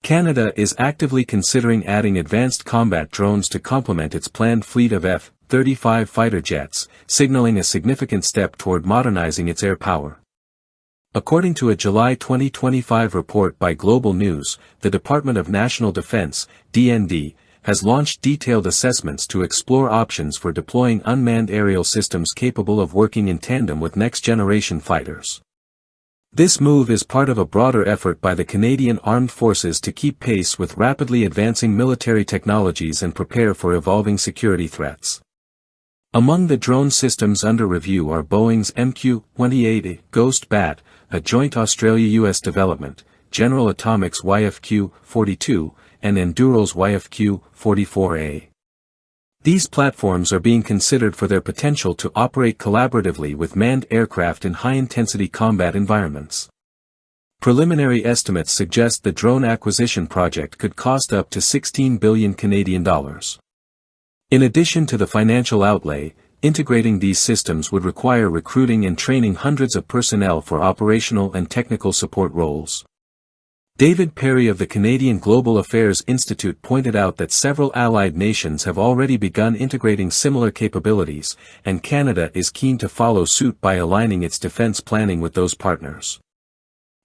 Canada is actively considering adding advanced combat drones to complement its planned fleet of F-35 fighter jets, signaling a significant step toward modernizing its air power. According to a July 2025 report by Global News, the Department of National Defense, DND, has launched detailed assessments to explore options for deploying unmanned aerial systems capable of working in tandem with next-generation fighters. This move is part of a broader effort by the Canadian Armed Forces to keep pace with rapidly advancing military technologies and prepare for evolving security threats. Among the drone systems under review are Boeing's MQ-28 Ghost Bat, a joint Australia-US development, General Atomics YFQ-42, and Enduro's YFQ-44A. These platforms are being considered for their potential to operate collaboratively with manned aircraft in high-intensity combat environments. Preliminary estimates suggest the drone acquisition project could cost up to $16 billion Canadian dollars. In addition to the financial outlay, integrating these systems would require recruiting and training hundreds of personnel for operational and technical support roles. David Perry of the Canadian Global Affairs Institute pointed out that several allied nations have already begun integrating similar capabilities, and Canada is keen to follow suit by aligning its defense planning with those partners.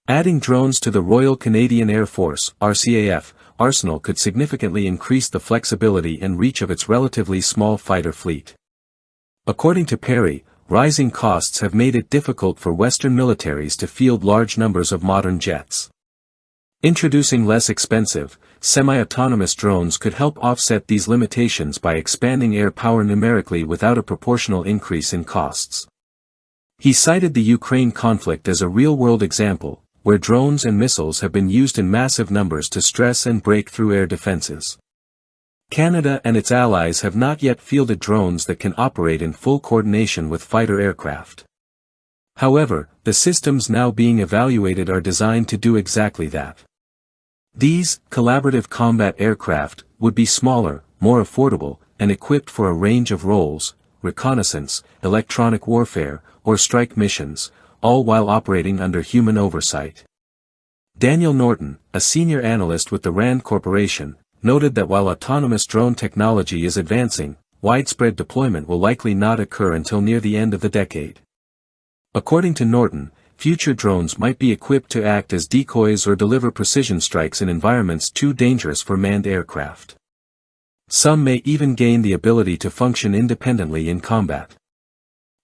Adding drones to the Royal Canadian Air Force (RCAF) arsenal could significantly increase the flexibility and reach of its relatively small fighter fleet. According to Perry, rising costs have made it difficult for Western militaries to field large numbers of modern jets. Introducing less expensive, semi-autonomous drones could help offset these limitations by expanding air power numerically without a proportional increase in costs. He cited the Ukraine conflict as a real-world example, where drones and missiles have been used in massive numbers to stress and break through air defenses. Canada and its allies have not yet fielded drones that can operate in full coordination with fighter aircraft. However, the systems now being evaluated are designed to do exactly that. These collaborative combat aircraft would be smaller, more affordable, and equipped for a range of roles: reconnaissance, electronic warfare, or strike missions, all while operating under human oversight. Daniel Norton, a senior analyst with the RAND Corporation, noted that while autonomous drone technology is advancing, widespread deployment will likely not occur until near the end of the decade. According to Norton, future drones might be equipped to act as decoys or deliver precision strikes in environments too dangerous for manned aircraft. Some may even gain the ability to function independently in combat.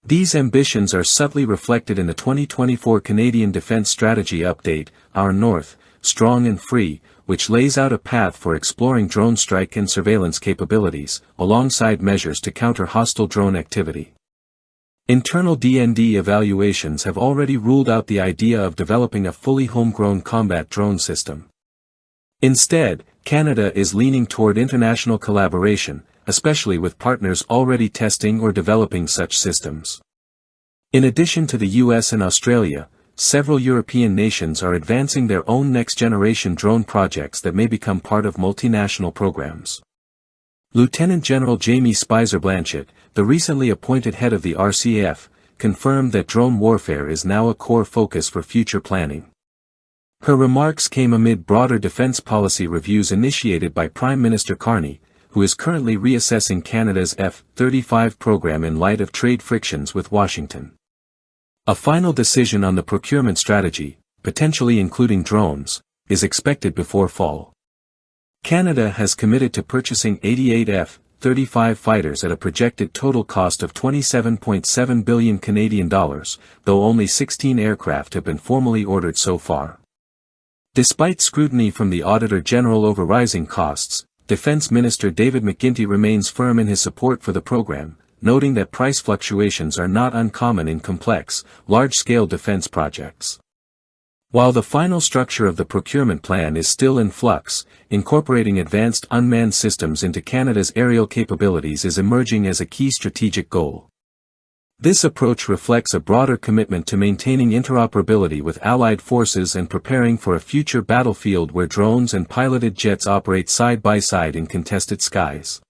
These ambitions are subtly reflected in the 2024 Canadian Defence Strategy Update, Our North, Strong and Free, which lays out a path for exploring drone strike and surveillance capabilities, alongside measures to counter hostile drone activity. Internal DND evaluations have already ruled out the idea of developing a fully homegrown combat drone system. Instead, Canada is leaning toward international collaboration, especially with partners already testing or developing such systems. In addition to the US and Australia, several European nations are advancing their own next-generation drone projects that may become part of multinational programs. Lieutenant General Jamie Spicer-Blanchett, the recently appointed head of the RCAF, confirmed that drone warfare is now a core focus for future planning. Her remarks came amid broader defense policy reviews initiated by Prime Minister Carney, who is currently reassessing Canada's F-35 program in light of trade frictions with Washington. A final decision on the procurement strategy, potentially including drones, is expected before fall. Canada has committed to purchasing 88 F-35 fighters at a projected total cost of $27.7 billion Canadian dollars, though only 16 aircraft have been formally ordered so far. Despite scrutiny from the Auditor General over rising costs, Defense Minister David McGuinty remains firm in his support for the program, noting that price fluctuations are not uncommon in complex, large-scale defense projects. While the final structure of the procurement plan is still in flux, incorporating advanced unmanned systems into Canada's aerial capabilities is emerging as a key strategic goal. This approach reflects a broader commitment to maintaining interoperability with allied forces and preparing for a future battlefield where drones and piloted jets operate side by side in contested skies.